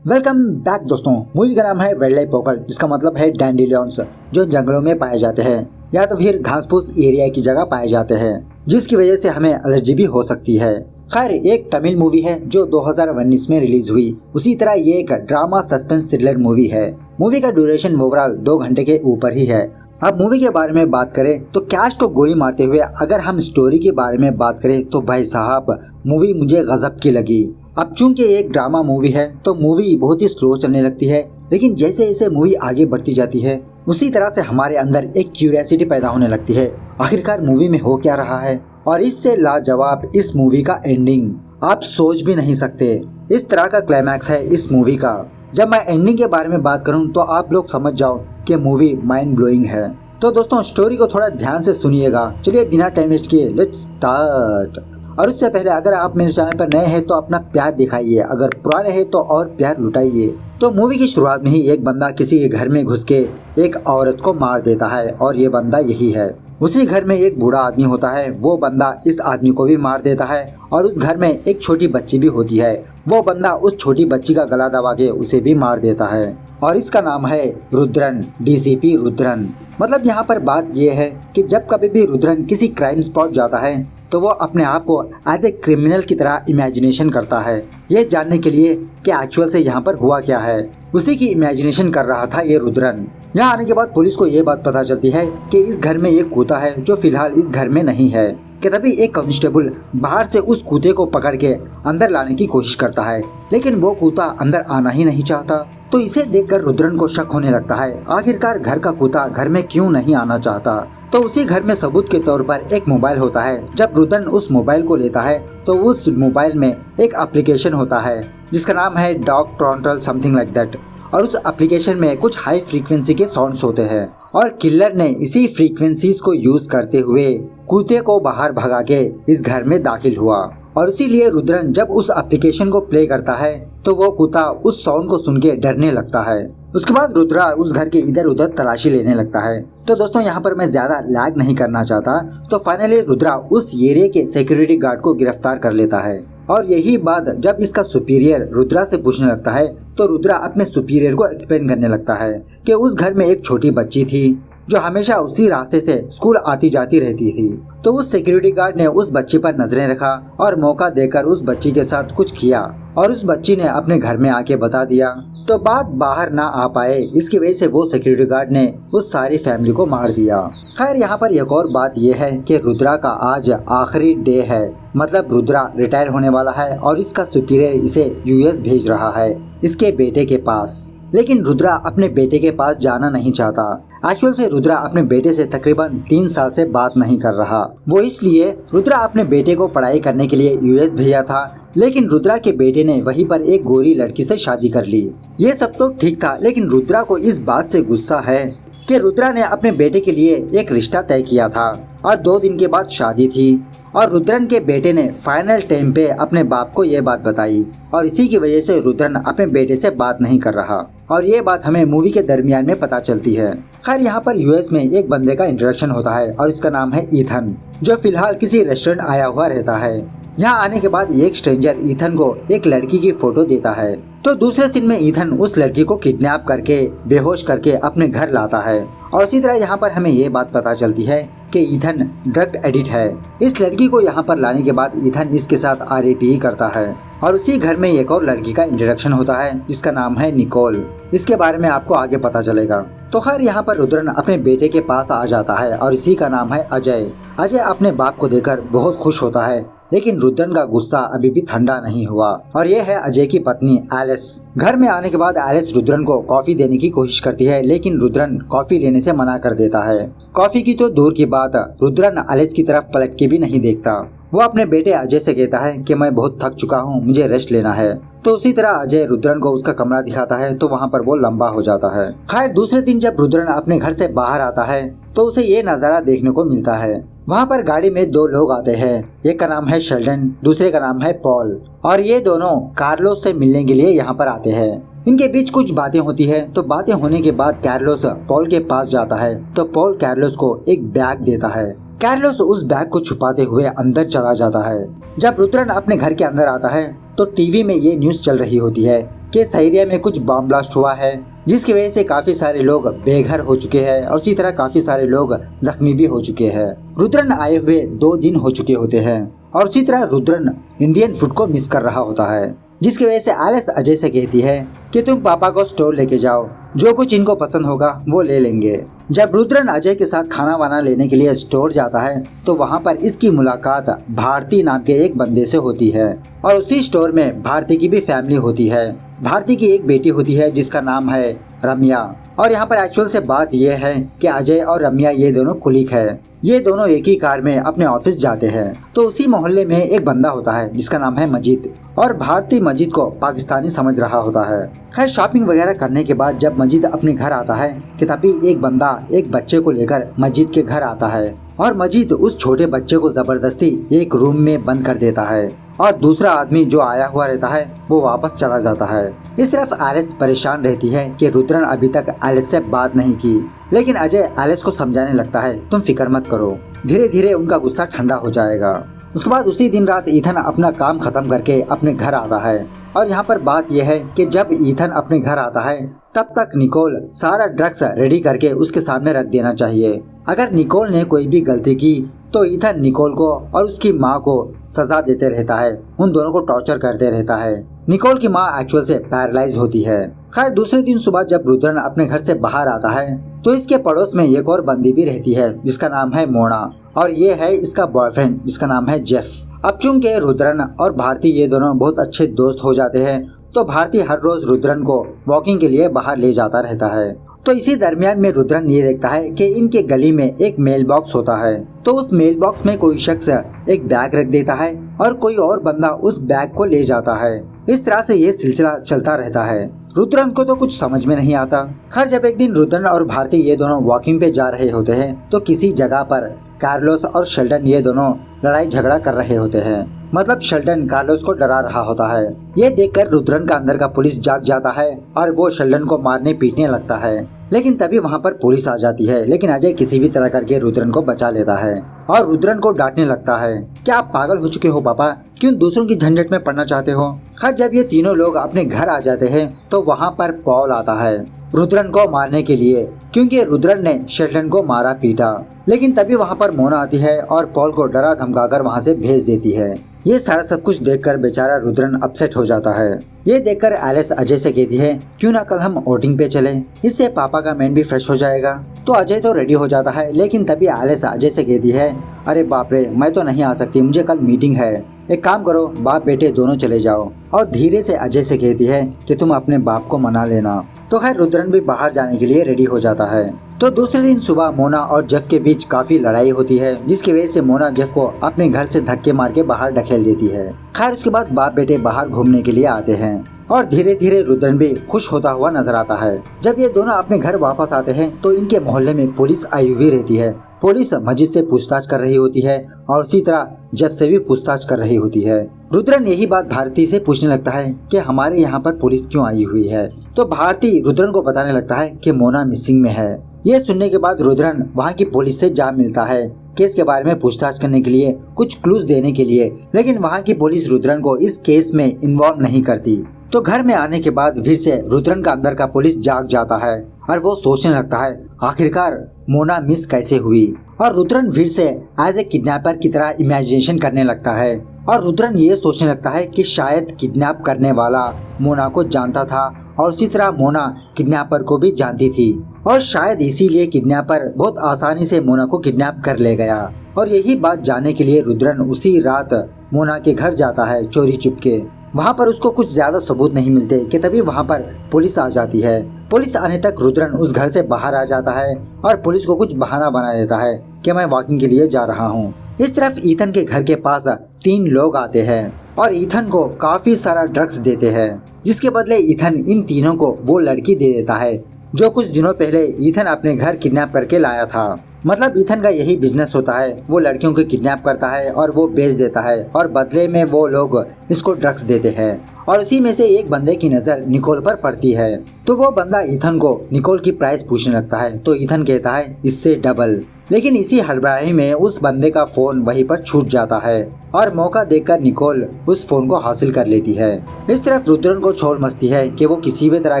Welcome back दोस्तों। Movie का नाम है वाइल्ड लाइफ वोकल, जिसका मतलब है डैंडिलियंस, जो जंगलों में पाए जाते हैं या तो फिर घास फूस एरिया की जगह पाए जाते हैं, जिसकी वजह से हमें एलर्जी भी हो सकती है। खैर, एक तमिल मूवी है जो 2019 में रिलीज हुई। उसी तरह ये एक ड्रामा सस्पेंस थ्रिलर मूवी है। मूवी का ड्यूरेशन ओवरऑल 2 घंटे के ऊपर ही है। अब मूवी के बारे में बात करें तो कैश को गोली मारते हुए अगर हम स्टोरी के बारे में बात करें तो भाई साहब मूवी मुझे गजब की लगी। अब चूंकि एक ड्रामा मूवी है तो मूवी बहुत ही स्लो चलने लगती है, लेकिन जैसे जैसे मूवी आगे बढ़ती जाती है उसी तरह से हमारे अंदर एक क्यूरियोसिटी पैदा होने लगती है, आखिरकार मूवी में हो क्या रहा है। और इससे लाजवाब इस मूवी का एंडिंग आप सोच भी नहीं सकते। इस तरह का क्लाइमैक्स है इस मूवी का। जब मैं एंडिंग के बारे में बात करूं तो आप लोग समझ जाओ कि मूवी माइंड ब्लोइंग है। तो दोस्तों स्टोरी को थोड़ा ध्यान से सुनिएगा। चलिए बिना टाइम वेस्ट किए लेट्स स्टार्ट। और उससे पहले अगर आप मेरे चैनल पर नए हैं तो अपना प्यार दिखाइए, अगर पुराने हैं तो और प्यार लुटाइए। तो मूवी की शुरुआत में ही एक बंदा किसी के घर में घुस के एक औरत को मार देता है और ये बंदा यही है। उसी घर में एक बूढ़ा आदमी होता है, वो बंदा इस आदमी को भी मार देता है। और उस घर में एक छोटी बच्ची भी होती है, वो बंदा उस छोटी बच्ची का गला दबा के उसे भी मार देता है। और इसका नाम है रुद्रन, डीसीपी रुद्रन। मतलब यहाँ पर बात ये है कि जब कभी भी रुद्रन किसी क्राइम स्पॉट जाता है तो वो अपने आप को एज ए क्रिमिनल की तरह इमेजिनेशन करता है, ये जानने के लिए कि एक्चुअल से यहाँ पर हुआ क्या है। उसी की इमेजिनेशन कर रहा था ये रुद्रन। यहाँ आने के बाद पुलिस को ये बात पता चलती है कि इस घर में एक कूता है जो फिलहाल इस घर में नहीं है। कि तभी एक कांस्टेबल बाहर से उस कूते को पकड़ के अंदर लाने की कोशिश करता है, लेकिन वो कूता अंदर आना ही नहीं चाहता। तो इसे देखकर रुद्रन को शक होने लगता है, आखिरकार घर का कूता घर में क्यों नहीं आना चाहता। तो उसी घर में सबूत के तौर पर एक मोबाइल होता है। जब रुद्रन उस मोबाइल को लेता है तो उस मोबाइल में एक एप्लीकेशन होता है जिसका नाम है डॉग ट्रॉन्टल समथिंग लाइक दैट। और उस एप्लीकेशन में कुछ हाई फ्रीक्वेंसी के साउंड्स होते हैं और किलर ने इसी फ्रीक्वेंसीज को यूज करते हुए कूते को बाहर भगा के इस घर में दाखिल हुआ। और इसीलिए रुद्रन जब उस एप्लीकेशन को प्ले करता है तो वो कूता उस साउंड को सुन के डरने लगता है। उसके बाद रुद्रा उस घर के इधर उधर तलाशी लेने लगता है। तो दोस्तों यहाँ पर मैं ज्यादा लैग नहीं करना चाहता, तो फाइनली रुद्रा उस एरिया के सिक्योरिटी गार्ड को गिरफ्तार कर लेता है। और यही बात जब इसका सुपीरियर रुद्रा से पूछने लगता है तो रुद्रा अपने सुपीरियर को एक्सप्लेन करने लगता है कि उस घर में एक छोटी बच्ची थी जो हमेशा उसी रास्ते से स्कूल आती जाती रहती थी। तो उस सिक्योरिटी गार्ड ने उस बच्ची पर नजरें रखा और मौका देकर उस बच्ची के साथ कुछ किया और उस बच्ची ने अपने घर में आके बता दिया। तो बात बाहर ना आ पाए इसकी वजह से वो सिक्योरिटी गार्ड ने उस सारी फैमिली को मार दिया। खैर यहाँ पर एक और बात यह है कि रुद्रा का आज आखिरी डे है, मतलब रुद्रा रिटायर होने वाला है और इसका सुपीरियर इसे यूएस भेज रहा है इसके बेटे के पास। लेकिन रुद्रा अपने बेटे के पास जाना नहीं चाहता। एक्चुअल से रुद्रा अपने बेटे से तकरीबन 3 साल से बात नहीं कर रहा। वो इसलिए रुद्रा अपने बेटे को पढ़ाई करने के लिए यूएस भेजा था, लेकिन रुद्रा के बेटे ने वहीं पर एक गोरी लड़की से शादी कर ली। ये सब तो ठीक था, लेकिन रुद्रा को इस बात से गुस्सा है कि रुद्रा ने अपने बेटे के लिए एक रिश्ता तय किया था और 2 दिन के बाद शादी थी। और रुद्रन के बेटे ने फाइनल टाइम पे अपने बाप को ये बात बताई और इसी की वजह से रुद्रन अपने बेटे से बात नहीं कर रहा। और ये बात हमें मूवी के दरमियान में पता चलती है। खैर यहाँ पर यूएस में एक बंदे का इंट्रोडक्शन होता है और इसका नाम है ईथन, जो फिलहाल किसी रेस्टोरेंट आया हुआ रहता है। यहाँ आने के बाद एक स्ट्रेंजर ईथन को एक लड़की की फोटो देता है। तो दूसरे सीन में ईथन उस लड़की को किडनैप करके बेहोश करके अपने घर लाता है। और इसी तरह यहाँ पर हमें ये बात पता चलती है कि ईथन ड्रग एडिक्ट है। इस लड़की को यहाँ पर लाने के बाद ईथन इसके साथ आरएपी करता है। और उसी घर में एक और लड़की का इंट्रोडक्शन होता है जिसका नाम है निकोल। इसके बारे में आपको आगे पता चलेगा। तो खैर यहाँ पर रुद्रन अपने बेटे के पास आ जाता है और इसी का नाम है अजय। अजय अपने बाप को देखकर बहुत खुश होता है, लेकिन रुद्रन का गुस्सा अभी भी ठंडा नहीं हुआ। और ये है अजय की पत्नी एलिस। घर में आने के बाद एलिस रुद्रन को कॉफी देने की कोशिश करती है, लेकिन रुद्रन कॉफी लेने से मना कर देता है। कॉफी की तो दूर की बात, रुद्रन एलिस की तरफ पलट के भी नहीं देखता। वो अपने बेटे अजय से कहता है कि मैं बहुत थक चुका हूँ, मुझे रेस्ट लेना है। तो उसी तरह अजय रुद्रन को उसका कमरा दिखाता है तो वहाँ पर वो लंबा हो जाता है। खैर दूसरे दिन जब रुद्रन अपने घर से बाहर आता है तो उसे ये नजारा देखने को मिलता है। वहाँ पर गाड़ी में 2 लोग आते हैं, एक का नाम है शेल्डन, दूसरे का नाम है पॉल। और ये दोनों कार्लोस से मिलने के लिए यहाँ पर आते हैं। इनके बीच कुछ बातें होती है। तो बातें होने के बाद कार्लोस पॉल के पास जाता है तो पॉल कार्लोस को एक बैग देता है। कार्लोस उस बैग को छुपाते हुए अंदर चला जाता है। जब रुद्रन अपने घर के अंदर आता है तो टीवी में ये न्यूज चल रही होती है कि इस एरिया में कुछ बम ब्लास्ट हुआ है, जिसकी वजह से काफी सारे लोग बेघर हो चुके हैं और इसी तरह काफी सारे लोग जख्मी भी हो चुके हैं। रुद्रन आए हुए 2 दिन हो चुके होते हैं और उसी तरह रुद्रन इंडियन फूड को मिस कर रहा होता है, जिसकी वजह से एलिस अजय से कहती है कि तुम पापा को स्टोर लेके जाओ, जो कुछ इनको पसंद होगा वो ले लेंगे। जब रुद्रन अजय के साथ खाना वाना लेने के लिए स्टोर जाता है तो वहाँ पर इसकी मुलाकात भारती नाम के एक बंदे से होती है और उसी स्टोर में भारती की भी फैमिली होती है। भारती की एक बेटी होती है जिसका नाम है रम्या। और यहाँ पर एक्चुअल से बात यह है कि अजय और रम्या ये दोनों कुलीग है। ये दोनों एक ही कार में अपने ऑफिस जाते हैं। तो उसी मोहल्ले में एक बंदा होता है जिसका नाम है मजीद और भारती मजीद को पाकिस्तानी समझ रहा होता है। खैर शॉपिंग वगैरह करने के बाद जब मजीद अपने घर आता है कि तभी एक बंदा एक बच्चे को लेकर मजीद के घर आता है और मजीद उस छोटे बच्चे को जबरदस्ती एक रूम में बंद कर देता है और दूसरा आदमी जो आया हुआ रहता है वो वापस चला जाता है। इस तरफ एलिस परेशान रहती है कि रुद्रन अभी तक एलिस से बात नहीं की, लेकिन अजय एलिस को समझाने लगता है तुम फिक्र मत करो, धीरे धीरे उनका गुस्सा ठंडा हो जाएगा। उसके बाद उसी दिन रात ईथन अपना काम खत्म करके अपने घर आता है और यहाँ पर बात यह है कि जब ईथन अपने घर आता है तब तक निकोल सारा ड्रग्स रेडी करके उसके सामने रख देना चाहिए। अगर निकोल ने कोई भी गलती की तो ईथन निकोल को और उसकी माँ को सजा देते रहता है, उन दोनों को टॉर्चर करते रहता है। निकोल की माँ एक्चुअल से पैरालाइज होती है। खैर दूसरे दिन सुबह जब रुद्रन अपने घर से बाहर आता है तो इसके पड़ोस में एक और बंदी भी रहती है जिसका नाम है मोना और ये है इसका बॉयफ्रेंड जिसका नाम है जेफ। अब चूंकि रुद्रन और भारती ये दोनों बहुत अच्छे दोस्त हो जाते हैं तो भारती हर रोज रुद्रन को वॉकिंग के लिए बाहर ले जाता रहता है। तो इसी दरमियान में रुद्रन ये देखता है कि इनके गली में एक मेल बॉक्स होता है। तो उस मेल बॉक्स में कोई शख्स एक बैग रख देता है और कोई और बंदा उस बैग को ले जाता है। इस तरह से ये सिलसिला चलता रहता है। रुद्रन को तो कुछ समझ में नहीं आता। हर जब एक दिन रुद्रन और भारती ये दोनों वॉकिंग पे जा रहे होते हैं तो किसी जगह पर कार्लोस और शेल्डन ये दोनों लड़ाई झगड़ा कर रहे होते हैं। मतलब शेल्डन कार्लोस को डरा रहा होता है। ये देखकर रुद्रन का अंदर का पुलिस जाग जाता है और वो शेल्डन को मारने पीटने लगता है, लेकिन तभी वहाँ पर पुलिस आ जाती है। लेकिन अजय किसी भी तरह करके रुद्रन को बचा लेता है और रुद्रन को डांटने लगता है, क्या आप पागल हो चुके हो पापा, क्यों दूसरों की झंझट में पड़ना चाहते हो। खैर जब ये तीनों लोग अपने घर आ जाते हैं तो वहाँ पर पॉल आता है रुद्रन को मारने के लिए, क्योंकि रुद्रन ने शेल्डन को मारा पीटा। लेकिन तभी वहाँ पर मोना आती है और पॉल को डरा धमकाकर वहाँ से भेज देती है। ये सारा सब कुछ देखकर बेचारा रुद्रन अपसेट हो जाता है। ये देखकर एलिस अजय से कहती है क्यों ना कल हम आउटिंग पे चले, इससे पापा का माइंड भी फ्रेश हो जाएगा। तो अजय तो रेडी हो जाता है, लेकिन तभी एलिस अजय से कहती है अरे बाप रे मैं तो नहीं आ सकती, मुझे कल मीटिंग है, एक काम करो बाप बेटे दोनों चले जाओ। और धीरे से अजय से कहती है कि तुम अपने बाप को मना लेना। तो खैर रुद्रन भी बाहर जाने के लिए रेडी हो जाता है। तो दूसरे दिन सुबह मोना और जेफ के बीच काफी लड़ाई होती है, जिसकी वजह से मोना जेफ को अपने घर से धक्के मार के बाहर ढकेल देती है। खैर उसके बाद बाप बेटे बाहर घूमने के लिए आते हैं और धीरे धीरे रुद्रन भी खुश होता हुआ नजर आता है। जब ये दोनों अपने घर वापस आते हैं तो इनके मोहल्ले में पुलिस आई हुई रहती है। पुलिस मस्जिद से पूछताछ कर रही होती है और उसी तरह जेफ से भी पूछताछ कर रही होती है। रुद्रन यही बात भारती से पूछने लगता है कि हमारे यहाँ पर पुलिस क्यों आई हुई है। तो भारती रुद्रन को बताने लगता है कि मोना मिसिंग में है। ये सुनने के बाद रुद्रन वहाँ की पुलिस से जा मिलता है केस के बारे में पूछताछ करने के लिए, कुछ क्लूज देने के लिए, लेकिन वहाँ की पुलिस रुद्रन को इस केस में इन्वॉल्व नहीं करती। तो घर में आने के बाद फिर से रुद्रन का अंदर का पुलिस जाग जाता है और वो सोचने लगता है आखिरकार मोना मिस कैसे हुई। और रुद्रन फिर से एज ए किडनैपर की तरह इमेजिनेशन करने लगता है और रुद्रन ये सोचने लगता है कि शायद किडनैप करने वाला मोना को जानता था और उसी तरह मोना किडनैपर को भी जानती थी और शायद इसीलिए किडनैपर बहुत आसानी से मोना को किडनैप कर ले गया। और यही बात जानने के लिए रुद्रन उसी रात मोना के घर जाता है चोरी चुपके। वहाँ पर उसको कुछ ज्यादा सबूत नहीं मिलते कि तभी वहाँ पर पुलिस आ जाती है। पुलिस आने तक रुद्रन उस घर से बाहर आ जाता है और पुलिस को कुछ बहाना बना देता है कि मैं वॉकिंग के लिए जा रहा हूँ। इस तरफ ईथन के घर के पास 3 लोग आते हैं और ईथन को काफी सारा ड्रग्स देते हैं, जिसके बदले ईथन इन तीनों को वो लड़की दे देता है जो कुछ दिनों पहले ईथन अपने घर किडनैप करके लाया था। मतलब ईथन का यही बिजनेस होता है, वो लड़कियों को किडनैप करता है और वो बेच देता है और बदले में वो लोग इसको ड्रग्स देते हैं। और उसी में से एक बंदे की नजर निकोल पर पड़ती है। तो वो बंदा ईथन को निकोल की प्राइस पूछने लगता है तो ईथन कहता है इससे डबल। लेकिन इसी हड़बड़ाहट में उस बंदे का फोन वहीं पर छूट जाता है और मौका देखकर निकोल उस फोन को हासिल कर लेती है। इस तरफ रुद्रन को छोल मचती है कि वो किसी भी तरह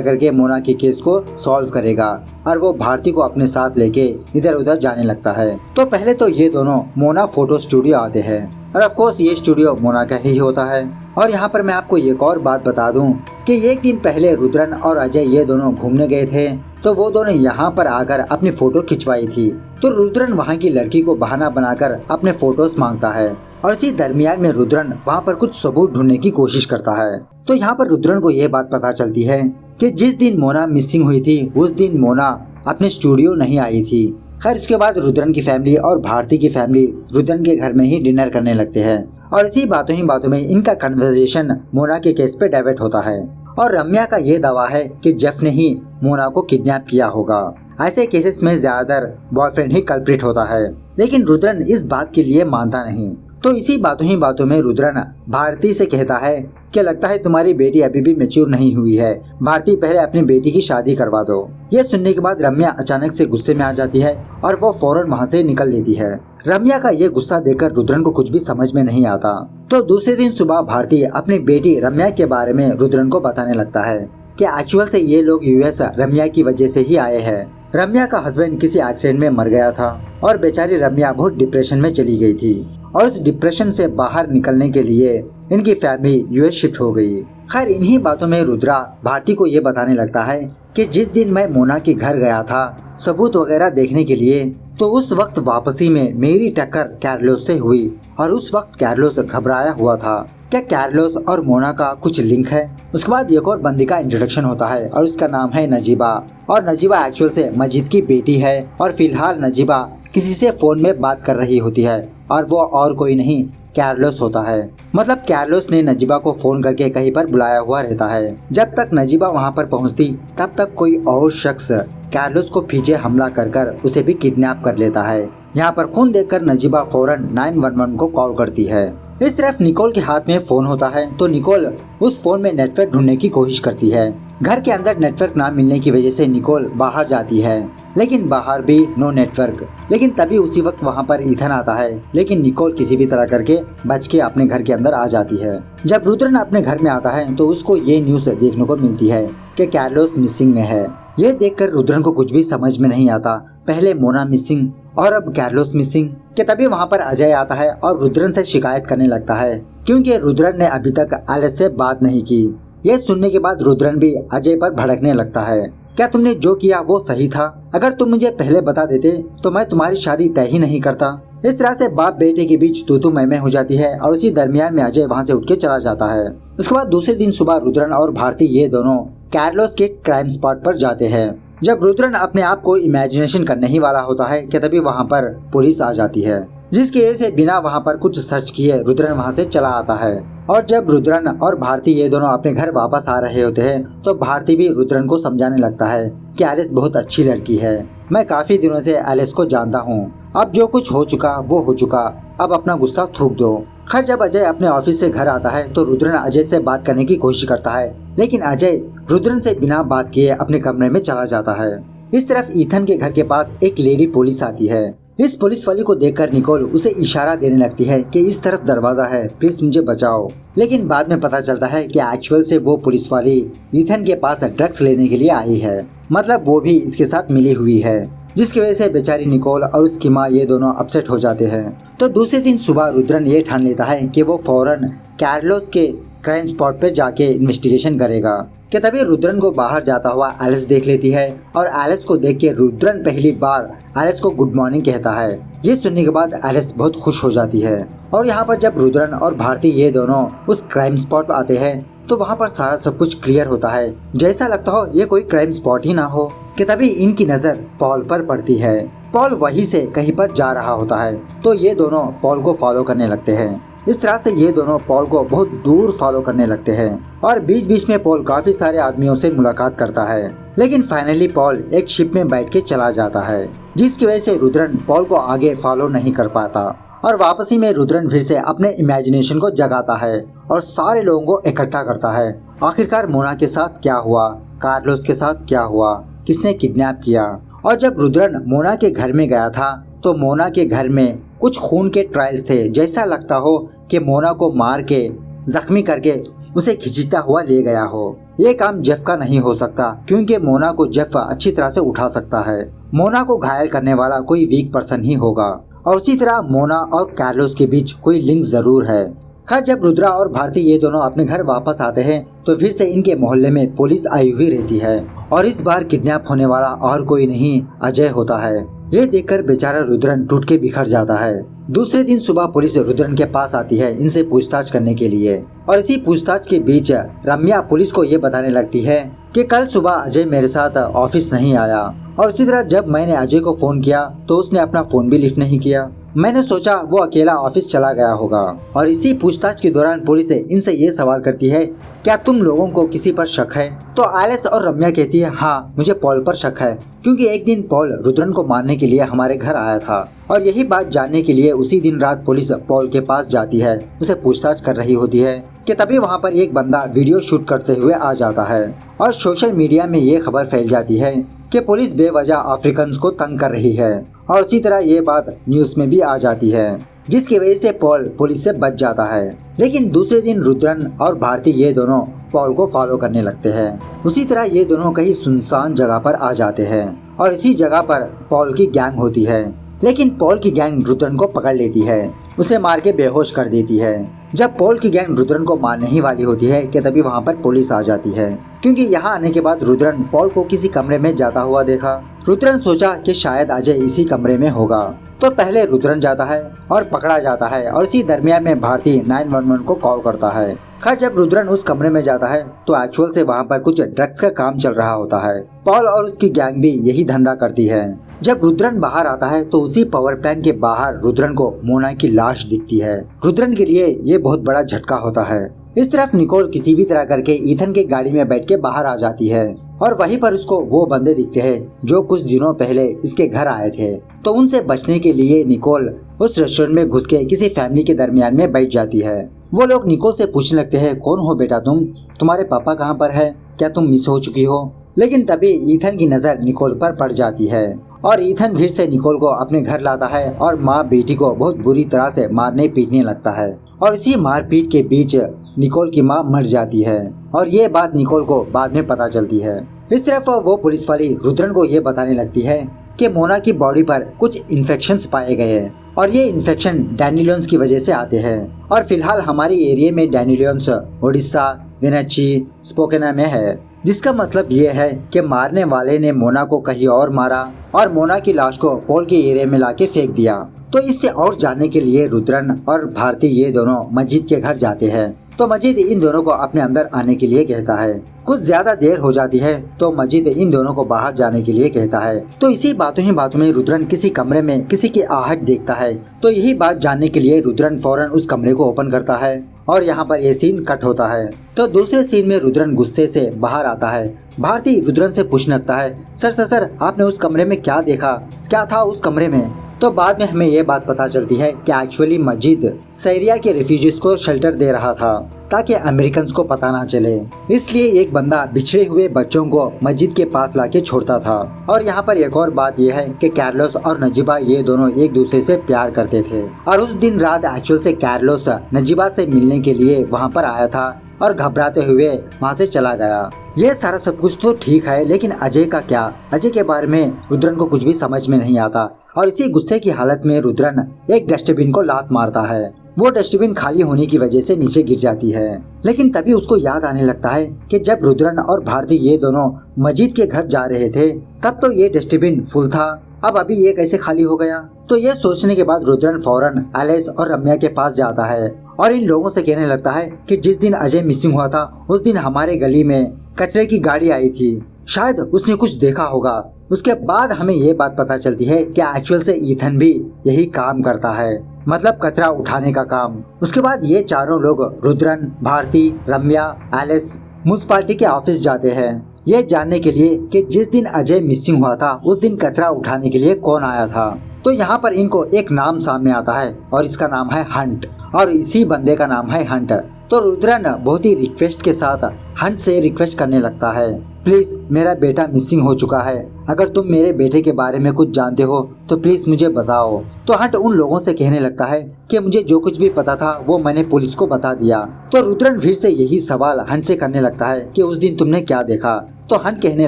करके मोना के केस को सॉल्व करेगा और वो भारती को अपने साथ लेके इधर उधर जाने लगता है। तो पहले तो ये दोनों मोना फोटो स्टूडियो आते हैं और ऑफ कोर्स ये स्टूडियो मोना का ही होता है। और यहाँ पर मैं आपको एक और बात बता दूं कि एक दिन पहले रुद्रन और अजय ये दोनों घूमने गए थे, तो वो दोनों यहाँ पर आकर अपनी फोटो खिंचवाई थी। तो रुद्रन वहाँ की लड़की को बहाना बनाकर अपने फोटोज मांगता है और इसी दरमियान में रुद्रन वहाँ पर कुछ सबूत ढूंढने की कोशिश करता है। तो यहाँ पर रुद्रन को ये बात पता चलती है कि जिस दिन मोना मिसिंग हुई थी उस दिन मोना अपने स्टूडियो नहीं आई थी। खैर उसके बाद रुद्रन की फैमिली और भारती की फैमिली रुद्रन के घर में ही डिनर करने लगते हैं और इसी बातों ही बातों में इनका कन्वर्सेशन मोना के केस पे डाइवर्ट होता है और रम्या का ये दावा है कि जेफ ने ही मोना को किडनैप किया होगा। ऐसे केसेस में ज्यादातर बॉयफ्रेंड ही कल्प्रिट होता है, लेकिन रुद्रन इस बात के लिए मानता नहीं। तो इसी बातों ही बातों में रुद्रन भारती से कहता है कि लगता है तुम्हारी बेटी अभी भी मैच्योर नहीं हुई है, भारती पहले अपनी बेटी की शादी करवा दो। ये सुनने के बाद रम्या अचानक से गुस्से में आ जाती है और वो फौरन वहाँ से निकल लेती है। रम्या का ये गुस्सा देखकर रुद्रन को कुछ भी समझ में नहीं आता। तो दूसरे दिन सुबह भारती अपनी बेटी रम्या के बारे में रुद्रन को बताने लगता है कि एक्चुअल से ये लोग यूएस रम्या की वजह से ही आए हैं। रम्या का हस्बैंड किसी एक्सीडेंट में मर गया था और बेचारी रम्या बहुत डिप्रेशन में चली गई थी और इस डिप्रेशन से बाहर निकलने के लिए इनकी फैमिली यूएस शिफ्ट हो गई। खैर इन्हीं बातों में रुद्रा भारती को ये बताने लगता है कि जिस दिन मैं मोना के घर गया था सबूत वगैरह देखने के लिए, तो उस वक्त वापसी में मेरी टक्कर कैर्लोस से हुई और उस वक्त कैर्लोस घबराया हुआ था। क्या कैर्लोस और मोना का कुछ लिंक है? उसके बाद एक और बंदी का इंट्रोडक्शन होता है और उसका नाम है नजीबा और नजीबा एक्चुअल से मजीद की बेटी है और फिलहाल नजीबा किसी से फोन में बात कर रही होती है और वो और कोई नहीं कैर्लोस होता है। मतलब कैर्लोस ने नजीबा को फोन करके कहीं पर बुलाया हुआ रहता है। जब तक नजीबा वहाँ पर पहुँचती तब तक कोई और शख्स कैर्लोस को पीछे हमला कर उसे भी किडनैप कर लेता है। यहाँ पर खून देखकर नजीबा फौरन 911 को कॉल करती है। इस तरफ निकोल के हाथ में फोन होता है तो निकोल उस फोन में नेटवर्क ढूंढने की कोशिश करती है। घर के अंदर नेटवर्क ना मिलने की वजह से निकोल बाहर जाती है, लेकिन बाहर भी नो नेटवर्क। लेकिन तभी उसी वक्त वहाँ पर ईथन आता है, लेकिन निकोल किसी भी तरह करके बच के अपने घर के अंदर आ जाती है। जब रुद्रन अपने घर में आता है तो उसको ये न्यूज देखने को मिलती है कि कैर्लोस मिसिंग में है। ये देखकर रुद्रन को कुछ भी समझ में नहीं आता, पहले मोना मिसिंग और अब कैर्लोस मिसिंग। कि तभी वहाँ पर अजय आता है और रुद्रन से शिकायत करने लगता है क्योंकि रुद्रन ने अभी तक एलिस से बात नहीं की। ये सुनने के बाद रुद्रन भी अजय पर भड़कने लगता है। क्या तुमने जो किया वो सही था? अगर तुम मुझे पहले बता देते तो मैं तुम्हारी शादी तय ही नहीं करता। इस तरह से बाप बेटे के बीच तू मैं हो जाती है और उसी दरमियान में अजय वहाँ से उठ के चला जाता है। उसके बाद दूसरे दिन सुबह रुद्रन और भारती ये दोनों कैर्लोस के क्राइम स्पॉट पर जाते हैं। जब रुद्रन अपने आप को इमेजिनेशन करने ही वाला होता है कि तभी वहाँ पर पुलिस आ जाती है, जिसकी वजह से बिना वहाँ पर कुछ सर्च किए रुद्रन वहाँ से चला आता है। और जब रुद्रन और भारती ये दोनों अपने घर वापस आ रहे होते हैं तो भारती भी रुद्रन को समझाने लगता है कि एलिस बहुत अच्छी लड़की है, मैं काफी दिनों से एलिस को जानता हूँ, अब जो कुछ हो चुका वो हो चुका, अब अपना गुस्सा थूक दो। खैर जब अजय अपने ऑफिस से घर आता है तो रुद्रन अजय से बात करने की कोशिश करता है, लेकिन अजय रुद्रन से बिना बात किए अपने कमरे में चला जाता है। इस तरफ ईथन के घर के पास एक लेडी पुलिस आती है। इस पुलिस वाली को देखकर निकोल उसे इशारा देने लगती है कि इस तरफ दरवाजा है, प्लीज मुझे बचाओ। लेकिन बाद में पता चलता है कि एक्चुअल से वो पुलिस वाली ईथन के पास ड्रग्स लेने के लिए आई है, मतलब वो भी इसके साथ मिली हुई है, जिसकी वजह से बेचारी निकोल और उसकी माँ ये दोनों अपसेट हो जाते हैं। तो दूसरे दिन सुबह रुद्रन ये ठान लेता है कि वो फौरन कैर्लोस के क्राइम स्पॉट पर जाके इन्वेस्टिगेशन करेगा। कि तभी रुद्रन को बाहर जाता हुआ एलिस देख लेती है और एलिस को देख के रुद्रन पहली बार एलिस को गुड मॉर्निंग कहता है। ये सुनने के बाद एलिस बहुत खुश हो जाती है। और यहाँ पर जब रुद्रन और भारती ये दोनों उस क्राइम स्पॉट पर आते हैं तो वहाँ पर सारा सब कुछ क्लियर होता है, जैसा लगता हो ये कोई क्राइम स्पॉट ही ना हो। कि तभी इनकी नजर पॉल पर पड़ती है। पॉल वहीं से कहीं पर जा रहा होता है तो ये दोनों पॉल को फॉलो करने लगते हैं। इस तरह से ये दोनों पॉल को बहुत दूर फॉलो करने लगते हैं और बीच बीच में पॉल काफी सारे आदमियों से मुलाकात करता है, लेकिन फाइनली पॉल एक शिप में बैठ के चला जाता है, जिसकी वजह से रुद्रन पॉल को आगे फॉलो नहीं कर पाता। और वापसी में रुद्रन फिर से अपने इमेजिनेशन को जगाता है और सारे लोगों को इकट्ठा करता है। आखिरकार मोना के साथ क्या हुआ, कार्लोस के साथ क्या हुआ, किसने किडनैप किया। और जब रुद्रन मोना के घर में गया था तो मोना के घर में कुछ खून के ट्रायल्स थे। जैसा लगता हो कि मोना को मार के जख्मी करके उसे खींचता हुआ ले गया हो। ये काम जेफ का नहीं हो सकता क्योंकि मोना को जेफ अच्छी तरह से उठा सकता है। मोना को घायल करने वाला कोई वीक पर्सन ही होगा और उसी तरह मोना और कार्लोस के बीच कोई लिंक जरूर है। खैर, जब रुद्रा और भारती ये दोनों अपने घर वापस आते हैं तो फिर से इनके मोहल्ले में पुलिस आई हुई रहती है और इस बार किडनैप होने वाला और कोई नहीं अजय होता है। ये देखकर बेचारा रुद्रन टूट के बिखर जाता है। दूसरे दिन सुबह पुलिस रुद्रन के पास आती है इनसे पूछताछ करने के लिए और इसी पूछताछ के बीच रम्या पुलिस को ये बताने लगती है कि कल सुबह अजय मेरे साथ ऑफिस नहीं आया और इसी तरह जब मैंने अजय को फोन किया तो उसने अपना फोन भी लिफ्ट नहीं किया। मैंने सोचा वो अकेला ऑफिस चला गया होगा। और इसी पूछताछ के दौरान पुलिस इनसे ये सवाल करती है, क्या तुम लोगों को किसी पर शक है? तो एलिस और रम्या कहती है, हाँ मुझे पॉल पर शक है क्योंकि एक दिन पॉल रुद्रन को मारने के लिए हमारे घर आया था। और यही बात जानने के लिए उसी दिन रात पुलिस पॉल के पास जाती है, उसे पूछताछ कर रही होती है कि तभी वहाँ पर एक बंदा वीडियो शूट करते हुए आ जाता है और सोशल मीडिया में ये खबर फैल जाती है कि पुलिस बेवजह अफ्रीकन को तंग कर रही है और इसी तरह ये बात न्यूज में भी आ जाती है जिसकी वजह से पॉल पुलिस से बच जाता है। लेकिन दूसरे दिन रुद्रन और भारती ये दोनों पॉल को फॉलो करने लगते हैं। उसी तरह ये दोनों कहीं सुनसान जगह पर आ जाते हैं और इसी जगह पर पॉल की गैंग होती है। लेकिन पॉल की गैंग रुद्रन को पकड़ लेती है, उसे मार के बेहोश कर देती है। जब पॉल की गैंग रुद्रन को मारने ही वाली होती है कि तभी वहाँ पर पुलिस आ जाती है क्योंकि यहाँ आने के बाद रुद्रन पॉल को किसी कमरे में जाता हुआ देखा। रुद्रन सोचा कि शायद अजय इसी कमरे में होगा तो पहले रुद्रन जाता है और पकड़ा जाता है और इसी दरमियान में भारती 911 को कॉल करता है। खैर, जब रुद्रन उस कमरे में जाता है तो एक्चुअल से वहाँ पर कुछ ड्रग्स का काम चल रहा होता है। पॉल और उसकी गैंग भी यही धंधा करती है। जब रुद्रन बाहर आता है तो उसी पावर प्लांट के बाहर रुद्रन को मोना की लाश दिखती है। रुद्रन के लिए ये बहुत बड़ा झटका होता है। इस तरफ निकोल किसी भी तरह करके ईथन के गाड़ी में बैठ के बाहर आ जाती है और वहीं पर उसको वो बंदे दिखते हैं जो कुछ दिनों पहले इसके घर आए थे। तो उनसे बचने के लिए निकोल उस रेस्टोरेंट में घुस के किसी फैमिली के दरमियान में बैठ जाती है। वो लोग निकोल से पूछने लगते हैं, कौन हो बेटा तुम? तुम्हारे पापा कहाँ पर है? क्या तुम मिस हो चुकी हो? लेकिन तभी ईथन की नजर निकोल पर पड़ जाती है और ईथन फिर से निकोल को अपने घर लाता है और माँ बेटी को बहुत बुरी तरह से मारने पीटने लगता है। और इसी मारपीट के बीच निकोल की माँ मर जाती है और ये बात निकोल को बाद में पता चलती है। इस तरफ वो पुलिस वाली रुद्रन को ये बताने लगती है कि मोना की बॉडी पर कुछ इन्फेक्शंस पाए गए हैं और ये इन्फेक्शन डैंडिलियंस की वजह से आते हैं और फिलहाल हमारे एरिया में डैंडिलियंस ओडिशा, वेनेची, स्पोकेना में है, जिसका मतलब ये है कि मारने वाले ने मोना को कहीं और मारा और मोना की लाश को पॉल के एरिया में लाके फेंक दिया। तो इससे और जानने के लिए रुद्रन और भारती ये दोनों मस्जिद के घर जाते हैं। तो मस्जिद इन दोनों को अपने अंदर आने के लिए कहता है। कुछ ज्यादा देर हो जाती है तो मस्जिद इन दोनों को बाहर जाने के लिए कहता है। तो इसी बातों ही बातों में रुद्रन किसी कमरे में किसी की आहट देखता है। तो यही बात जानने के लिए रुद्रन फौरन उस कमरे को ओपन करता है और यहाँ पर ये सीन कट होता है। तो दूसरे सीन में रुद्रन गुस्से से बाहर आता है। भारती रुद्रन से पूछने लगता है, सर आपने उस कमरे में क्या देखा? क्या था उस कमरे में? तो बाद में हमें ये बात पता चलती है कि एक्चुअली मस्जिद सीरिया के रिफ्यूजीज को शेल्टर दे रहा था ताकि अमेरिकन को पता ना चले। इसलिए एक बंदा बिछड़े हुए बच्चों को मस्जिद के पास लाके छोड़ता था। और यहाँ पर एक और बात यह है कि कार्लोस और नजीबा ये दोनों एक दूसरे से प्यार करते थे और उस दिन रात एक्चुअल से कार्लोस नजीबा से मिलने के लिए वहाँ पर आया था और घबराते हुए वहाँ से चला गया। ये सारा सब कुछ तो ठीक है, लेकिन अजय का क्या? अजय के बारे में रुद्रन को कुछ भी समझ में नहीं आता और इसी गुस्से की हालत में रुद्रन एक डस्टबिन को लात मारता है। वो डस्टबिन खाली होने की वजह से नीचे गिर जाती है। लेकिन तभी उसको याद आने लगता है कि जब रुद्रन और भारती ये दोनों मस्जिद के घर जा रहे थे तब तो ये डस्टबिन फुल था, अब अभी ये कैसे खाली हो गया? तो ये सोचने के बाद रुद्रन फौरन एलिस और रम्या के पास जाता है और इन लोगों से कहने लगता है कि जिस दिन अजय मिसिंग हुआ था उस दिन हमारे गली में कचरे की गाड़ी आई थी, शायद उसने कुछ देखा होगा। उसके बाद हमें ये बात पता चलती है कि एक्चुअल से ईथन भी यही काम करता है, मतलब कचरा उठाने का काम। उसके बाद ये चारों लोग रुद्रन, भारती, रम्या, एलिस म्युनिसिपैलिटी के ऑफिस जाते हैं ये जानने के लिए कि जिस दिन अजय मिसिंग हुआ था उस दिन कचरा उठाने के लिए कौन आया था। तो यहाँ पर इनको एक नाम सामने आता है और इसका नाम है हंट और इसी बंदे का नाम है हंट। तो रुद्रन बहुत ही रिक्वेस्ट के साथ हंट से रिक्वेस्ट करने लगता है प्लीज मेरा बेटा मिसिंग हो चुका है, अगर तुम मेरे बेटे के बारे में कुछ जानते हो तो प्लीज मुझे बताओ। तो हंट उन लोगों से कहने लगता है कि मुझे जो कुछ भी पता था वो मैंने पुलिस को बता दिया। तो रुद्रन फिर से यही सवाल हंट से करने लगता है कि उस दिन तुमने क्या देखा। तो हंट कहने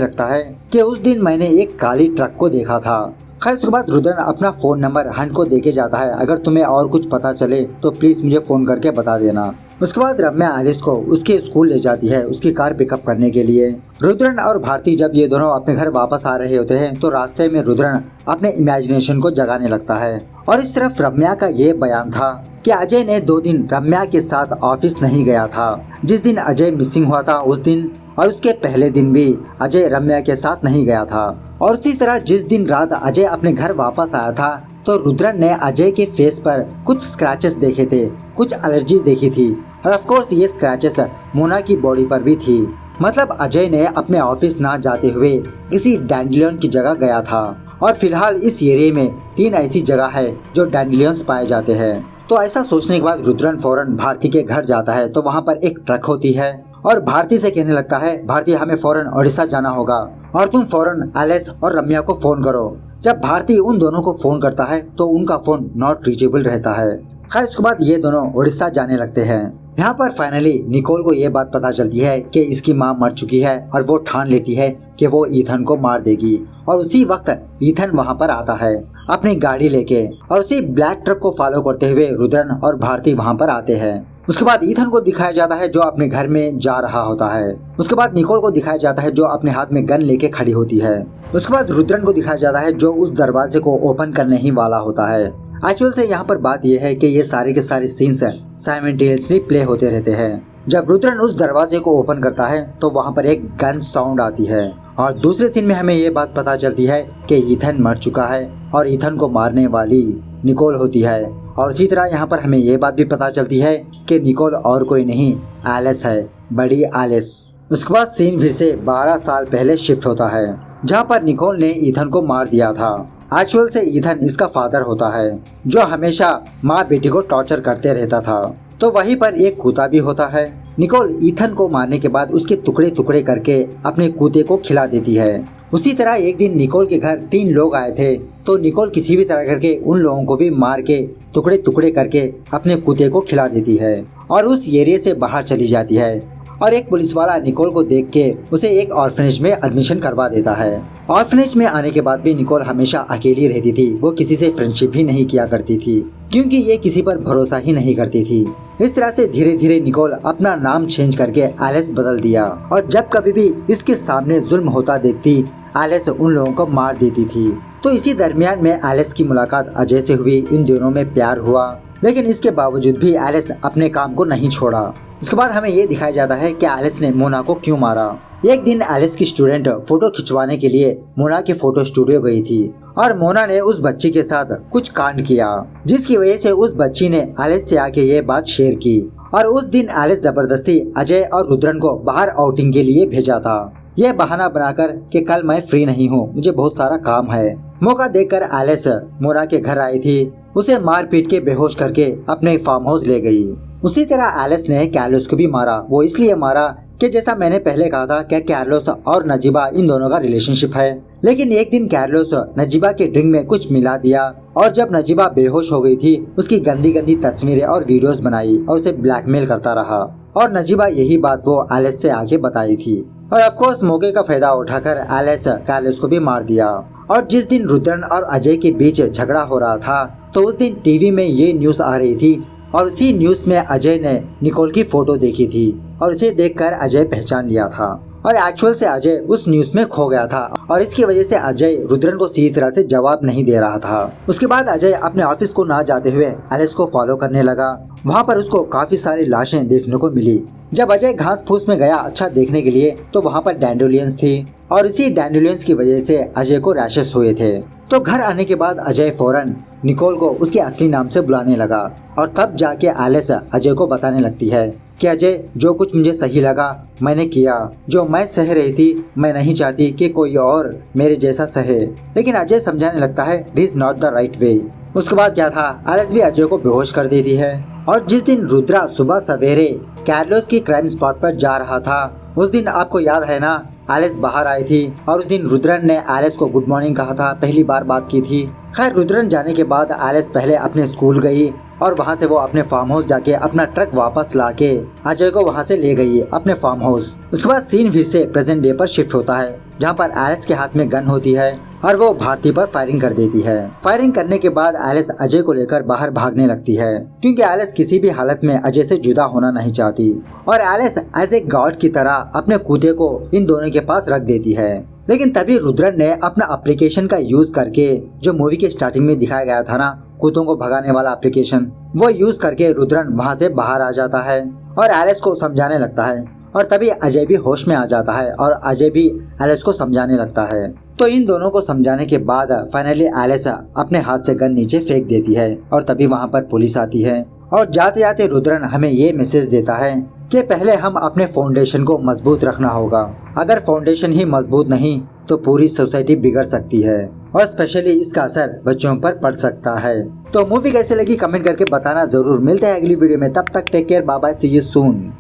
लगता है कि उस दिन मैंने एक काली ट्रक को देखा था। खैर उसके बाद रुद्रन अपना फोन नंबर हंट को देके जाता है, अगर तुम्हें और कुछ पता चले तो प्लीज मुझे फोन करके बता देना। उसके बाद रम्या एलिस को उसके स्कूल ले जाती है उसकी कार पिकअप करने के लिए। रुद्रन और भारती जब ये दोनों अपने घर वापस आ रहे होते हैं तो रास्ते में रुद्रन अपने इमेजिनेशन को जगाने लगता है। और इस तरफ रम्या का ये बयान था कि अजय ने 2 दिन रम्या के साथ ऑफिस नहीं गया था। जिस दिन अजय मिसिंग हुआ था उस दिन और उसके पहले दिन भी अजय रम्या के साथ नहीं गया था। और इसी तरह जिस दिन रात अजय अपने घर वापस आया था तो रुद्रन ने अजय के फेस पर कुछ स्क्रैचेस देखे थे, कुछ एलर्जी देखी थी। और ऑफ कोर्स ये स्क्रैचेस मोना की बॉडी पर भी थी। मतलब अजय ने अपने ऑफिस ना जाते हुए किसी डैंडिलियन की जगह गया था। और फिलहाल इस एरिया में 3 ऐसी जगह है जो डैंडिलियंस पाए जाते हैं। तो ऐसा सोचने के बाद रुद्रन फौरन भारती के घर जाता है तो वहाँ पर एक ट्रक होती है और भारती से कहने लगता है, भारती हमें फौरन उड़ीसा जाना होगा और तुम फौरन एलिस और रम्या को फोन करो। जब भारती उन दोनों को फोन करता है तो उनका फोन नॉट रीचेबल रहता है। खैर उसके बाद ये दोनों उड़ीसा जाने लगते हैं। यहाँ पर फाइनली निकोल को ये बात पता चलती है कि इसकी माँ मर चुकी है और वो ठान लेती है कि वो ईथन को मार देगी। और उसी वक्त ईथन वहाँ पर आता है अपनी गाड़ी लेके और उसी ब्लैक ट्रक को फॉलो करते हुए रुद्रन और भारती वहाँ पर आते हैं। उसके बाद ईथन को दिखाया जाता है जो अपने घर में जा रहा होता है। उसके बाद निकोल को दिखाया जाता है जो अपने हाथ में गन लेके खड़ी होती है। उसके बाद रुद्रन को दिखाया जाता है जो उस दरवाजे को ओपन करने ही वाला होता है। एक्चुअल से यहाँ पर बात यह है कि ये सारे के सारे सीन्स साइमल्टेनियसली प्ले होते रहते हैं। जब रुद्रन उस दरवाजे को ओपन करता है तो वहाँ पर एक गन साउंड आती है और दूसरे सीन में हमें ये बात पता चलती है कि ईथन मर चुका है और ईथन को मारने वाली निकोल होती है। और इसी तरह यहाँ पर हमें ये बात भी पता चलती है कि निकोल और कोई नहीं एलिस है, बड़ी एलिस। उसके बाद सीन फिर से 12 साल पहले शिफ्ट होता है जहाँ पर निकोल ने ईथन को मार दिया था। एक्चुअल से ईथन इसका फादर होता है जो हमेशा माँ बेटी को टॉर्चर करते रहता था। तो वहीं पर एक कुत्ता भी होता है। निकोल ईथन को मारने के बाद उसके टुकड़े टुकड़े करके अपने कुत्ते को खिला देती है। उसी तरह एक दिन निकोल के घर 3 लोग आए थे तो निकोल किसी भी तरह करके उन लोगों को भी मार के टुकड़े टुकड़े करके अपने कुत्ते को खिला देती है और उस एरिया से बाहर चली जाती है। और एक पुलिस वाला निकोल को देख के उसे एक ऑर्फनेज में एडमिशन करवा देता है। ऑर्फनेज में आने के बाद भी निकोल हमेशा अकेली रहती थी, वो किसी से फ्रेंडशिप भी नहीं किया करती थी क्योंकि ये किसी पर भरोसा ही नहीं करती थी। इस तरह से धीरे धीरे निकोल अपना नाम चेंज करके एलिस बदल दिया और जब कभी भी इसके सामने जुल्म होता देखती एलिस उन लोगों को मार देती थी। तो इसी दरमियान में एलिस की मुलाकात अजय से हुई, इन दोनों में प्यार हुआ, लेकिन इसके बावजूद भी एलिस अपने काम को नहीं छोड़ा। उसके बाद हमें ये दिखाया जाता है कि एलिस ने मोना को क्यों मारा। एक दिन एलिस की स्टूडेंट फोटो खिंचवाने के लिए मोना के फोटो स्टूडियो गई थी और मोना ने उस बच्ची के साथ कुछ कांड किया जिसकी वजह से उस बच्ची ने एलिस से आके ये बात शेयर की। और उस दिन एलिस जबरदस्ती अजय और रुद्रन को बाहर आउटिंग के लिए भेजा था, यह बहाना बनाकर कि कल मैं फ्री नहीं हूँ, मुझे बहुत सारा काम है। मौका देखकर एलिस मोना के घर आई थी, उसे मार पीट के बेहोश करके अपने फार्म हाउस ले गई। उसी तरह एलिस ने कार्लोस को भी मारा, वो इसलिए मारा कि जैसा मैंने पहले कहा था कि कार्लोस और नजीबा इन दोनों का रिलेशनशिप है। लेकिन एक दिन कार्लोस नजीबा के ड्रिंक में कुछ मिला दिया और जब नजीबा बेहोश हो गई थी उसकी गंदी गंदी तस्वीरें और वीडियोस बनाई और उसे ब्लैकमेल करता रहा और नजीबा यही बात वो एलिस से आके बताई थी। और ऑफ कोर्स मौके का फायदा उठाकर एलिस कार्लोस को भी मार दिया। और जिस दिन रुद्रन और अजय के बीच झगड़ा हो रहा था तो उस दिन टीवी में ये न्यूज आ रही थी और उसी न्यूज में अजय ने निकोल की फोटो देखी थी और उसे देखकर अजय पहचान लिया था और एक्चुअल से अजय उस न्यूज में खो गया था और इसकी वजह से अजय रुद्रन को सीधी तरह से जवाब नहीं दे रहा था। उसके बाद अजय अपने ऑफिस को ना जाते हुए एलिस को फॉलो करने लगा। वहाँ पर उसको काफी सारी लाशें देखने को मिली। जब अजय घास फूस में गया अच्छा देखने के लिए तो वहाँ पर डैंडोलियंस थी और इसी डैंडोलियंस की वजह से अजय को रैशेस हुए थे। तो घर आने के बाद अजय फौरन निकोल को उसके असली नाम से बुलाने लगा और तब जाके एलिस अजय को बताने लगती है कि अजय जो कुछ मुझे सही लगा मैंने किया, जो मैं सह रही थी मैं नहीं चाहती कि कोई और मेरे जैसा सहे। लेकिन अजय समझाने लगता है this is not the right way. उसके बाद क्या था, एलिस भी अजय को बेहोश कर देती है। और जिस दिन रुद्रा सुबह सवेरे कार्लोस की क्राइम स्पॉट पर जा रहा था उस दिन आपको याद है ना, एलिस बाहर आई थी और उस दिन रुद्रन ने एलिस को गुड मॉर्निंग कहा था, पहली बार बात की थी। खैर रुद्रन जाने के बाद एलिस पहले अपने स्कूल गई और वहाँ से वो अपने फार्म हाउस जाके अपना ट्रक वापस लाके अजय को वहाँ से ले गई अपने फार्म हाउस। उसके बाद सीन फिर से प्रेजेंट डे पर शिफ्ट होता है, जहाँ पर एलिस के हाथ में गन होती है और वो भारती पर फायरिंग कर देती है। फायरिंग करने के बाद एलिस अजय को लेकर बाहर भागने लगती है, क्योंकि एलिस किसी भी हालत में अजय से जुदा होना नहीं चाहती और एलिस एज ए गॉड की तरह अपने कूदे को इन दोनों के पास रख देती है। लेकिन तभी रुद्रन ने अपना एप्लीकेशन का यूज करके, जो मूवी के स्टार्टिंग में दिखाया गया था ना, कुत्तों को भगाने वाला एप्लीकेशन, वो यूज करके रुद्रन वहाँ से बाहर आ जाता है और एलिस को समझाने लगता है। और तभी अजय भी होश में आ जाता है और अजय भी एलिस को समझाने लगता है। तो इन दोनों को समझाने के बाद फाइनली एलिस अपने हाथ से गन नीचे फेंक देती है और तभी वहाँ पर पुलिस आती है और जाते जाते रुद्रन हमें ये मैसेज देता है कि पहले हम अपने फाउंडेशन को मजबूत रखना होगा। अगर फाउंडेशन ही मजबूत नहीं तो पूरी सोसाइटी बिगड़ सकती है और स्पेशली इसका असर बच्चों पर पड़ सकता है। तो मूवी कैसे लगी कमेंट करके बताना जरूर। मिलते हैं अगली वीडियो में, तब तक take care, bye bye, see you soon.